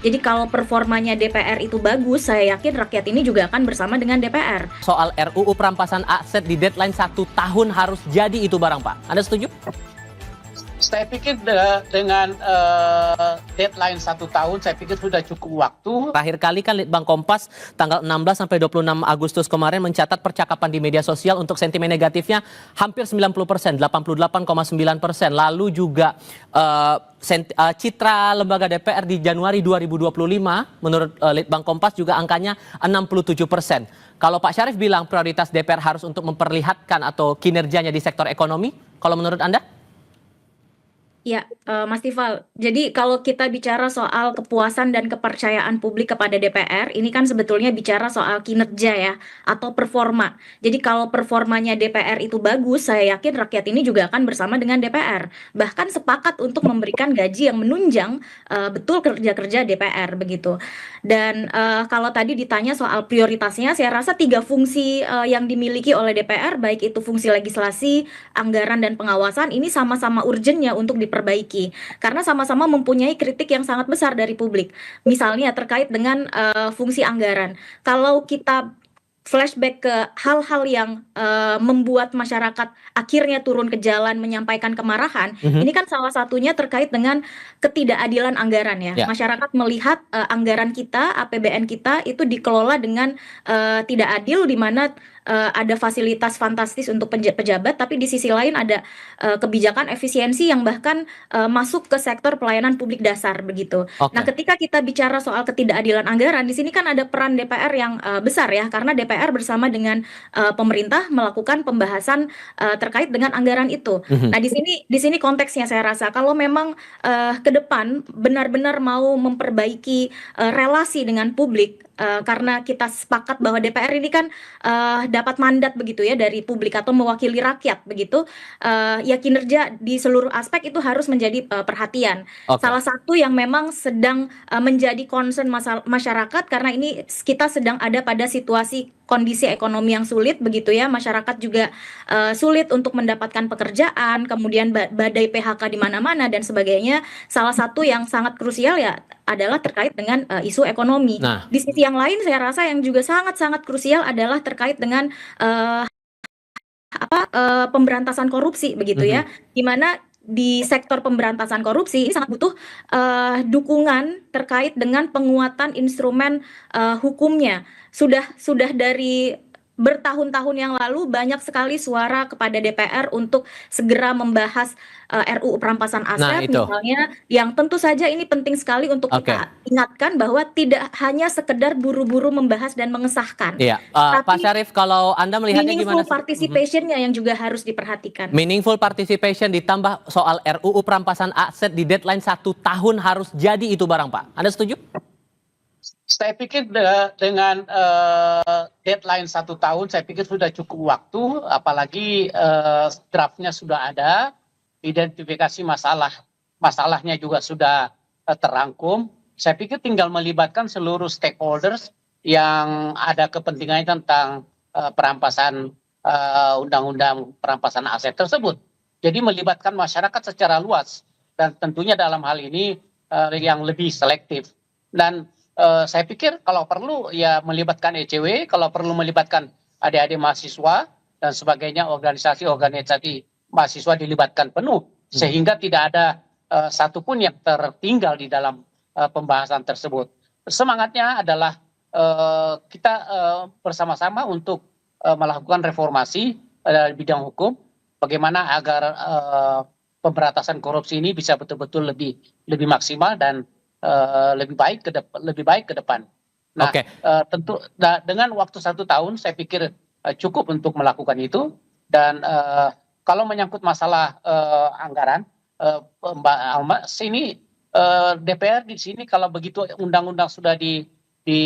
Jadi kalau performanya DPR itu bagus, saya yakin rakyat ini juga akan bersama dengan DPR. Soal RUU perampasan aset di deadline 1 tahun harus jadi itu barang Pak. Anda setuju? Saya pikir dengan deadline 1 tahun, saya pikir sudah cukup waktu. Terakhir kali kan Litbang Kompas tanggal 16 sampai 26 Agustus kemarin mencatat percakapan di media sosial untuk sentimen negatifnya hampir 90%, 88,9%. Lalu juga citra lembaga DPR di Januari 2025 menurut Litbang Kompas juga angkanya 67%. Kalau Pak Syarif bilang prioritas DPR harus untuk memperlihatkan atau kinerjanya di sektor ekonomi, kalau menurut Anda? Ya, Mas Tifal. Jadi kalau kita bicara soal kepuasan dan kepercayaan publik kepada DPR, ini kan sebetulnya bicara soal kinerja ya, atau performa. Jadi kalau performanya DPR itu bagus, saya yakin rakyat ini juga akan bersama dengan DPR. Bahkan sepakat untuk memberikan gaji yang menunjang betul kerja-kerja DPR begitu. Dan kalau tadi ditanya soal prioritasnya, saya rasa 3 fungsi yang dimiliki oleh DPR, baik itu fungsi legislasi, anggaran, dan pengawasan, ini sama-sama urgennya untuk diperbaiki karena sama-sama mempunyai kritik yang sangat besar dari publik. Misalnya terkait dengan fungsi anggaran. Kalau kita flashback ke hal-hal yang membuat masyarakat akhirnya turun ke jalan menyampaikan kemarahan, ini kan salah satunya terkait dengan ketidakadilan anggaran ya. Masyarakat melihat anggaran kita, APBN kita itu dikelola dengan tidak adil, di mana ada fasilitas fantastis untuk pejabat, tapi di sisi lain ada kebijakan efisiensi yang bahkan masuk ke sektor pelayanan publik dasar begitu. Nah, ketika kita bicara soal ketidakadilan anggaran, di sini kan ada peran DPR yang besar ya, karena DPR bersama dengan pemerintah melakukan pembahasan terkait dengan anggaran itu. Nah, di sini konteksnya saya rasa kalau memang ke depan benar-benar mau memperbaiki relasi dengan publik, karena kita sepakat bahwa DPR ini kan dapat mandat begitu ya dari publik atau mewakili rakyat begitu, ya kinerja di seluruh aspek itu harus menjadi perhatian. Salah satu yang memang sedang menjadi concern masyarakat karena ini kita sedang ada pada situasi kondisi ekonomi yang sulit begitu ya, masyarakat juga sulit untuk mendapatkan pekerjaan, kemudian badai PHK di mana-mana dan sebagainya. Salah satu yang sangat krusial ya adalah terkait dengan isu ekonomi. Di sisi yang lain saya rasa yang juga sangat-sangat krusial adalah terkait dengan pemberantasan korupsi begitu ya, di mana di sektor pemberantasan korupsi ini sangat butuh dukungan terkait dengan penguatan instrumen hukumnya. Sudah dari bertahun-tahun yang lalu banyak sekali suara kepada DPR untuk segera membahas RUU perampasan aset misalnya, yang tentu saja ini penting sekali untuk kita ingatkan bahwa tidak hanya sekedar buru-buru membahas dan mengesahkan. Tapi Pak Syarif, kalau Anda melihatnya gimana? Meaningful participation-nya yang juga harus diperhatikan. Meaningful participation ditambah soal RUU perampasan aset di deadline 1 tahun harus jadi itu barang Pak. Anda setuju? Saya pikir dengan deadline 1 tahun, saya pikir sudah cukup waktu, apalagi draftnya sudah ada, identifikasi masalahnya juga sudah terangkum. Saya pikir tinggal melibatkan seluruh stakeholders yang ada kepentingannya tentang perampasan undang-undang perampasan aset tersebut. Jadi melibatkan masyarakat secara luas dan tentunya dalam hal ini yang lebih selektif. Dan saya pikir kalau perlu ya melibatkan ECW, kalau perlu melibatkan adik-adik mahasiswa dan sebagainya, organisasi mahasiswa dilibatkan penuh sehingga tidak ada satupun yang tertinggal di dalam pembahasan tersebut. Semangatnya adalah kita bersama-sama untuk melakukan reformasi di bidang hukum, bagaimana agar pemberantasan korupsi ini bisa betul-betul lebih maksimal dan lebih baik ke depan. Nah, tentu dengan waktu 1 tahun saya pikir cukup untuk melakukan itu. Dan kalau menyangkut masalah anggaran, Mbak Alma, sini DPR di sini kalau begitu undang-undang sudah di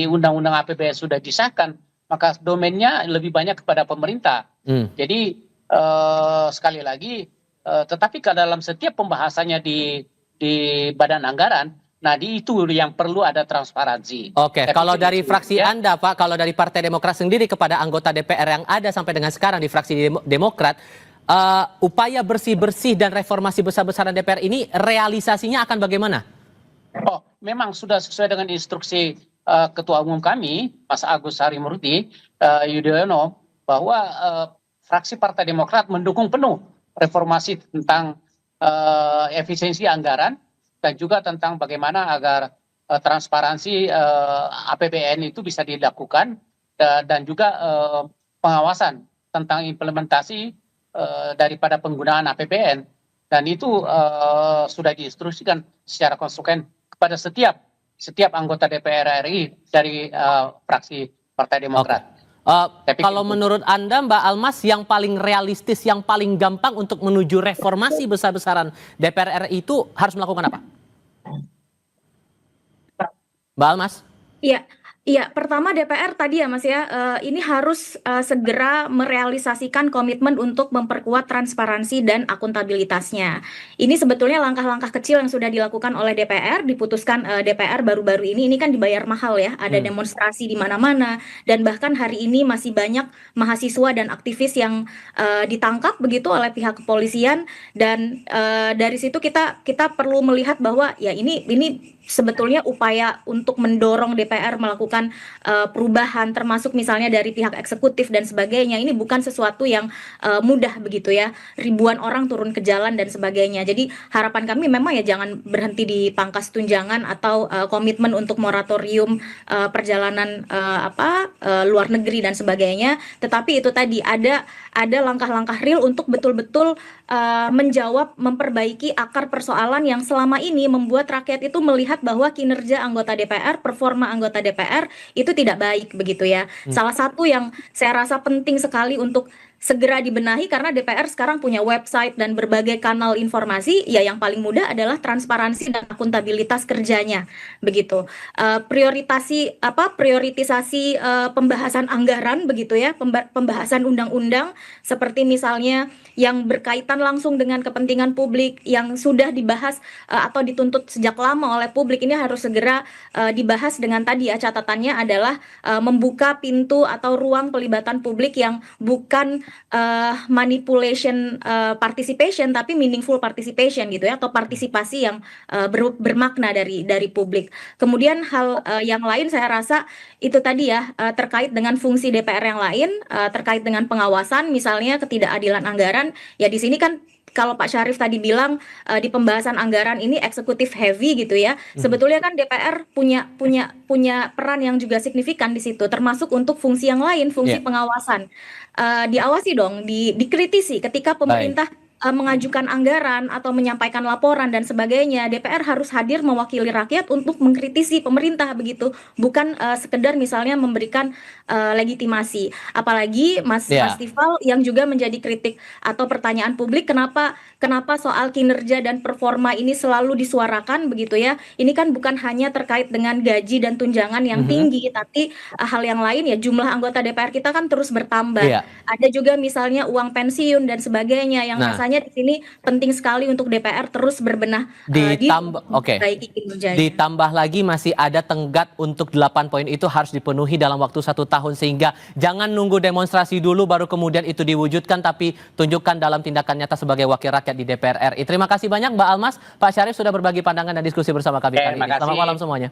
undang-undang APBN sudah disahkan, maka domainnya lebih banyak kepada pemerintah. Jadi sekali lagi, tetapi ke dalam setiap pembahasannya di badan anggaran, nah itu yang perlu ada transparansi. Kalau dari fraksi Anda Pak, kalau dari Partai Demokrat sendiri kepada anggota DPR yang ada sampai dengan sekarang di fraksi Demokrat, upaya bersih-bersih dan reformasi besar-besaran DPR ini realisasinya akan bagaimana? Oh, memang sudah sesuai dengan instruksi Ketua Umum kami, Mas Agus Harimurti Yudhoyono, bahwa fraksi Partai Demokrat mendukung penuh reformasi tentang efisiensi anggaran dan juga tentang bagaimana agar transparansi APBN itu bisa dilakukan dan juga pengawasan tentang implementasi daripada penggunaan APBN. Dan itu sudah diinstruksikan secara konsekuen kepada setiap anggota DPR RI dari fraksi Partai Demokrat. Kalau menurut Anda, Mbak Almas, yang paling realistis, yang paling gampang untuk menuju reformasi besar-besaran DPR RI itu harus melakukan apa? Mbak Almas? Iya, iya. Pertama DPR tadi ya Mas ya, ini harus segera merealisasikan komitmen untuk memperkuat transparansi dan akuntabilitasnya. Ini sebetulnya langkah-langkah kecil yang sudah dilakukan oleh DPR, diputuskan DPR baru-baru ini kan dibayar mahal ya, ada demonstrasi di mana-mana, dan bahkan hari ini masih banyak mahasiswa dan aktivis yang ditangkap begitu oleh pihak kepolisian, dan dari situ kita perlu melihat bahwa ya ini sebetulnya upaya untuk mendorong DPR melakukan perubahan, termasuk misalnya dari pihak eksekutif dan sebagainya. Ini bukan sesuatu yang mudah begitu ya. Ribuan orang turun ke jalan dan sebagainya. Jadi harapan kami memang ya jangan berhenti di pangkas tunjangan atau komitmen untuk moratorium perjalanan luar negeri dan sebagainya. Tetapi itu tadi ada langkah-langkah real untuk betul-betul menjawab, memperbaiki akar persoalan yang selama ini membuat rakyat itu melihat bahwa kinerja anggota DPR, performa anggota DPR itu tidak baik begitu ya. Salah satu yang saya rasa penting sekali untuk segera dibenahi, karena DPR sekarang punya website dan berbagai kanal informasi, ya yang paling mudah adalah transparansi dan akuntabilitas kerjanya begitu. Prioritisasi pembahasan anggaran begitu ya, pembahasan undang-undang seperti misalnya yang berkaitan langsung dengan kepentingan publik yang sudah dibahas atau dituntut sejak lama oleh publik, ini harus segera dibahas dengan tadi ya, catatannya adalah membuka pintu atau ruang pelibatan publik yang bukan manipulation participation tapi meaningful participation gitu ya, atau partisipasi yang bermakna dari publik. Kemudian hal yang lain saya rasa itu tadi ya, terkait dengan fungsi DPR yang lain, terkait dengan pengawasan misalnya ketidakadilan anggaran. Ya di sini kan kalau Pak Syarif tadi bilang di pembahasan anggaran ini eksekutif heavy gitu ya. Sebetulnya kan DPR punya peran yang juga signifikan di situ, termasuk untuk fungsi yang lain, fungsi pengawasan. Diawasi dong, dikritisi ketika pemerintah mengajukan anggaran atau menyampaikan laporan dan sebagainya. DPR harus hadir mewakili rakyat untuk mengkritisi pemerintah begitu, bukan sekedar misalnya memberikan legitimasi. Apalagi Mas Tifal yang juga menjadi kritik atau pertanyaan publik, kenapa soal kinerja dan performa ini selalu disuarakan begitu ya. Ini kan bukan hanya terkait dengan gaji dan tunjangan yang tinggi, tapi hal yang lain ya, jumlah anggota DPR kita kan terus bertambah. Ada juga misalnya uang pensiun dan sebagainya yang rasanya di sini penting sekali untuk DPR terus berbenah ditambah lagi masih ada tenggat untuk 8 poin itu harus dipenuhi dalam waktu 1 tahun, sehingga jangan nunggu demonstrasi dulu baru kemudian itu diwujudkan, tapi tunjukkan dalam tindakan nyata sebagai wakil rakyat di DPR RI. Terima kasih banyak Mbak Almas, Pak Syarif sudah berbagi pandangan dan diskusi bersama kami kali ini. Selamat malam semuanya.